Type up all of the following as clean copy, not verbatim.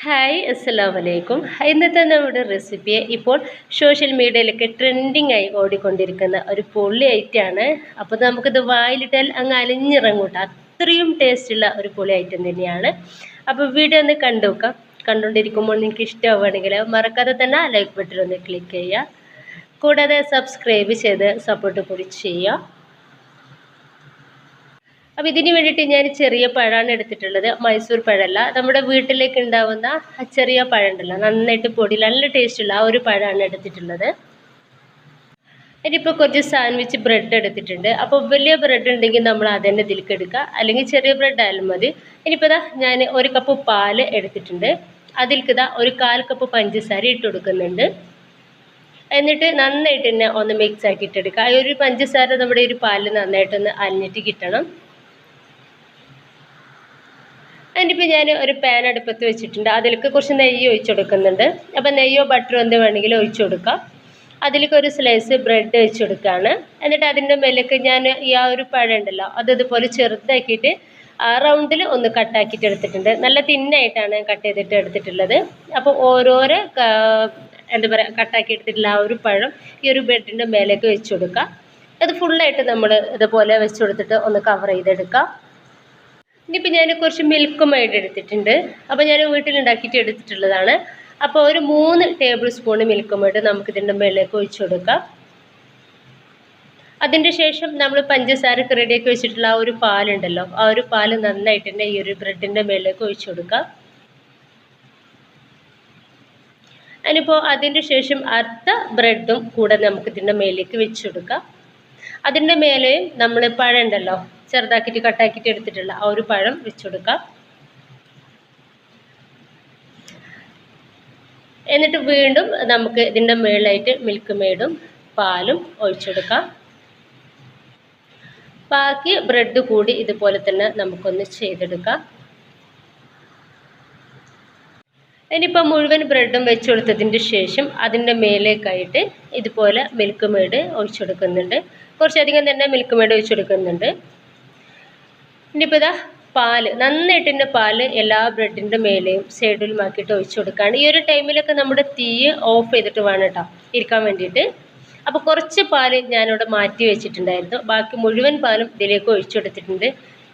Hi അസ്സലാമലൈക്കും. ഇന്നത്തെ നമ്മുടെ റെസിപ്പി ഇപ്പോൾ സോഷ്യൽ മീഡിയയിലൊക്കെ ട്രെൻഡിങ് ആയി ഓടിക്കൊണ്ടിരിക്കുന്ന ഒരു പൊള്ളി ഐറ്റമാണ്. അപ്പോൾ നമുക്കിത് വായിലിട്ടാൽ അങ്ങ് അലിഞ്ഞിറങ്ങൂട്ടോ, അത്രയും ടേസ്റ്റുള്ള ഒരു പൊള്ളി ഐറ്റം തന്നെയാണ്. അപ്പോൾ വീഡിയോ ഒന്ന് കണ്ടു നോക്കാം. കണ്ടുകൊണ്ടിരിക്കുമ്പോൾ നിങ്ങൾക്ക് ഇഷ്ടമാവുകയാണെങ്കിൽ മറക്കാതെ തന്നെ ലൈക്ക് ബട്ടൺ ഒന്ന് ക്ലിക്ക് ചെയ്യുക. കൂടാതെ സബ്സ്ക്രൈബ് ചെയ്ത് സപ്പോർട്ട് കൂടി ചെയ്യുക. അപ്പോൾ ഇതിന് വേണ്ടിയിട്ട് ഞാൻ ചെറിയ പഴമാണ് എടുത്തിട്ടുള്ളത്, മൈസൂർ പഴമല്ല, നമ്മുടെ വീട്ടിലേക്ക് ഉണ്ടാവുന്ന ചെറിയ പഴം ഉണ്ടല്ലോ, നന്നായിട്ട് പൊടി നല്ല ടേസ്റ്റുള്ള ആ ഒരു പഴമാണ് എടുത്തിട്ടുള്ളത്. ഇനിയിപ്പോൾ കുറച്ച് സാൻഡ്വിച്ച് ബ്രെഡ് എടുത്തിട്ടുണ്ട്. അപ്പോൾ വലിയ ബ്രെഡ് ഉണ്ടെങ്കിൽ നമ്മൾ അതന്നെ ഇതിലേക്ക് എടുക്കുക, അല്ലെങ്കിൽ ചെറിയ ബ്രെഡ് ആയാലും മതി. ഇനിയിപ്പോൾ ഞാൻ 1 കപ്പ് പാൽ എടുത്തിട്ടുണ്ട്. അതിലേക്ക് ഒരു 1/4 കപ്പ് പഞ്ചസാര ഇട്ട് കൊടുക്കുന്നുണ്ട്. എന്നിട്ട് നന്നായിട്ട് തന്നെ ഒന്ന് മിക്സ് ആക്കിയിട്ടെടുക്കുക. ആ ഒരു പഞ്ചസാര നമ്മുടെ ഒരു പാലിൽ നന്നായിട്ടൊന്ന് അലിഞ്ഞിട്ട് കിട്ടണം. അതിനിപ്പോൾ ഞാൻ ഒരു പാൻ അടുപ്പത്ത് വെച്ചിട്ടുണ്ട്. അതിലേക്ക് കുറച്ച് നെയ്യ് ഒഴിച്ചു കൊടുക്കുന്നുണ്ട്. അപ്പോൾ നെയ്യോ ബട്ടറോ എന്ത് വേണമെങ്കിലും ഒഴിച്ചു കൊടുക്കാം. അതിലേക്ക് ഒരു സ്ലൈസ് ബ്രെഡ് വെച്ച് കൊടുക്കുകയാണ്. എന്നിട്ട് അതിൻ്റെ മേലേക്ക് ഞാൻ ഈ ആ ഒരു പഴം ഉണ്ടല്ലോ, അത് ഇതുപോലെ ചെറുതാക്കിയിട്ട് റൗണ്ടിൽ ഒന്ന് കട്ടാക്കിയിട്ട് എടുത്തിട്ടുണ്ട്. നല്ല തിന്നായിട്ടാണ് കട്ട് ചെയ്തിട്ട് എടുത്തിട്ടുള്ളത്. അപ്പോൾ ഓരോരോ എന്താ പറയുക കട്ടാക്കി എടുത്തിട്ടുള്ള ആ ഒരു പഴം ഈ ഒരു ബ്രെഡിൻ്റെ മേലേക്ക് വെച്ച് കൊടുക്കുക. അത് ഫുള്ളായിട്ട് നമ്മൾ ഇതുപോലെ വെച്ച് കൊടുത്തിട്ട് ഒന്ന് കവർ ചെയ്തെടുക്കാം. ഇനിയിപ്പോൾ ഞാൻ കുറച്ച് മിൽക്ക് മെയ്ഡ് എടുത്തിട്ടുണ്ട്. അപ്പോൾ ഞാൻ വീട്ടിലുണ്ടാക്കിയിട്ട് എടുത്തിട്ടുള്ളതാണ്. അപ്പോൾ ഒരു 3 ടേബിൾ സ്പൂൺ മിൽക്ക് മെയ്ഡ് നമുക്കിതിൻ്റെ മേലേക്ക് ഒഴിച്ചു കൊടുക്കാം. അതിൻ്റെ ശേഷം നമ്മൾ പഞ്ചസാരക്ക് റെഡിയാക്കി വെച്ചിട്ടുള്ള ആ ഒരു പാലുണ്ടല്ലോ, ആ ഒരു പാല് നന്നായിട്ട് തന്നെ ഈ ഒരു ബ്രെഡിൻ്റെ മേലേക്ക് ഒഴിച്ചു കൊടുക്കാം. അതിനിപ്പോൾ അതിൻ്റെ ശേഷം അടുത്ത ബ്രെഡും കൂടെ നമുക്കിതിൻ്റെ മേലേക്ക് വെച്ച് കൊടുക്കാം. അതിൻ്റെ മേലെയും നമ്മൾ പഴം ഉണ്ടല്ലോ, ചെറുതാക്കിയിട്ട് കട്ടാക്കിയിട്ട് എടുത്തിട്ടുള്ള ആ ഒരു പഴം വെച്ച് കൊടുക്കാം. എന്നിട്ട് വീണ്ടും നമുക്ക് ഇതിൻ്റെ മേളിലായിട്ട് മിൽക്ക് മെയ്ഡും പാലും ഒഴിച്ചെടുക്കാം. ബാക്കി ബ്രെഡ് കൂടി ഇതുപോലെ തന്നെ നമുക്കൊന്ന് ചെയ്തെടുക്കാം. ഇനിയിപ്പോൾ മുഴുവൻ ബ്രെഡും വെച്ച് കൊടുത്തതിൻ്റെ ശേഷം അതിൻ്റെ മേലേക്കായിട്ട് ഇതുപോലെ മിൽക്ക് മെയ്ഡ് ഒഴിച്ചെടുക്കുന്നുണ്ട്. കുറച്ചധികം തന്നെ മിൽക്ക് മെയ്ഡ് ഒഴിച്ചെടുക്കുന്നുണ്ട്. ഇനിയിപ്പോൾ പാല് നന്നായിട്ട് തന്നെ പാല് എല്ലാ ബ്രെഡിൻ്റെ മേലെയും സൈഡിലുമാക്കിയിട്ട് ഒഴിച്ചു കൊടുക്കുകയാണ്. ഈ ഒരു ടൈമിലൊക്കെ നമ്മുടെ തീ ഓഫ് ചെയ്തിട്ട് വേണം കേട്ടോ ഇരിക്കാൻ വേണ്ടിയിട്ട്. അപ്പോൾ കുറച്ച് പാല് ഞാനിവിടെ മാറ്റി വെച്ചിട്ടുണ്ടായിരുന്നു. ബാക്കി മുഴുവൻ പാലും ഇതിലേക്ക് ഒഴിച്ചു കൊടുത്തിട്ടുണ്ട്.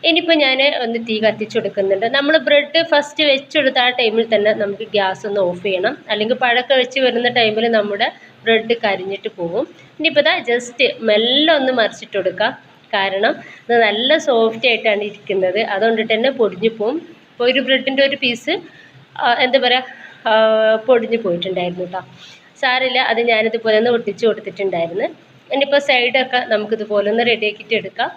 ഇനിയിപ്പോൾ ഞാൻ ഒന്ന് തീ കത്തിച്ചു കൊടുക്കുന്നുണ്ട്. നമ്മൾ ബ്രെഡ് ഫസ്റ്റ് വെച്ചെടുത്ത ആ ടൈമിൽ തന്നെ നമുക്ക് ഗ്യാസ് ഒന്ന് ഓഫ് ചെയ്യണം, അല്ലെങ്കിൽ പഴക്കം വെച്ച് വരുന്ന ടൈമിൽ നമ്മുടെ ബ്രെഡ് കരിഞ്ഞിട്ട് പോകും. ഇനിയിപ്പോൾ ജസ്റ്റ് മെല്ലെ ഒന്ന് മറിച്ചിട്ട് കൊടുക്കുക. കാരണം ഇത് നല്ല സോഫ്റ്റ് ആയിട്ടാണ് ഇരിക്കുന്നത്, അതുകൊണ്ടിട്ട് തന്നെ പൊടിഞ്ഞു പോവും. ഇപ്പോൾ ഒരു ബ്രെഡിൻ്റെ ഒരു പീസ് എന്താ പറയുക പൊടിഞ്ഞു പോയിട്ടുണ്ടായിരുന്നു കേട്ടോ. സാരില്ല, അത് ഞാനിതുപോലെ ഒന്ന് ഒട്ടിച്ച് കൊടുത്തിട്ടുണ്ടായിരുന്നു. ഇനിയിപ്പോൾ സൈഡൊക്കെ നമുക്കിതുപോലെ ഒന്ന് റെഡിയാക്കിയിട്ട് എടുക്കാം.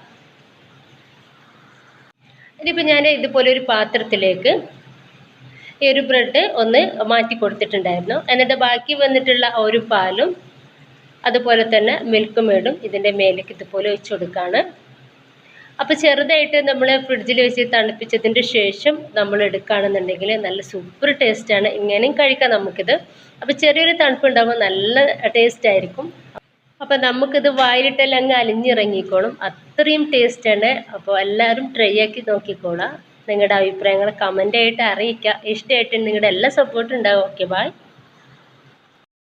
ഇനിയിപ്പോൾ ഞാൻ ഇതുപോലെ ഒരു പാത്രത്തിലേക്ക് ഈ ഒരു ബ്രെഡ് ഒന്ന് മാറ്റി കൊടുത്തിട്ടുണ്ടായിരുന്നു. എന്നിട്ട് ബാക്കി വന്നിട്ടുള്ള ഒരു പാലും അതുപോലെ തന്നെ മിൽക്ക് മെയ്ഡും ഇതിൻ്റെ മേലേക്ക് ഇതുപോലെ ഒഴിച്ചു കൊടുക്കുകയാണ്. അപ്പോൾ ചെറുതായിട്ട് നമ്മൾ ഫ്രിഡ്ജിൽ വെച്ച് തണുപ്പിച്ചതിൻ്റെ ശേഷം നമ്മൾ എടുക്കുകയാണെന്നുണ്ടെങ്കിൽ നല്ല സൂപ്പർ ടേസ്റ്റാണ്. ഇങ്ങനെയും കഴിക്കാം നമുക്കിത്. അപ്പോൾ ചെറിയൊരു തണുപ്പുണ്ടാകുമ്പോൾ നല്ല ടേസ്റ്റ് ആയിരിക്കും. അപ്പോൾ നമുക്കിത് വായിലിട്ടാൽ അങ്ങ് അലിഞ്ഞിറങ്ങിക്കോളും, അത്രയും ടേസ്റ്റാണ്. അപ്പോൾ എല്ലാവരും ട്രൈ ആക്കി നോക്കിക്കോളാം. നിങ്ങളുടെ അഭിപ്രായങ്ങൾ കമൻ്റായിട്ട് അറിയിക്കുക. ഇഷ്ടമായിട്ട് നിങ്ങളുടെ എല്ലാ സപ്പോർട്ടും ഉണ്ടാവും. Okay, by.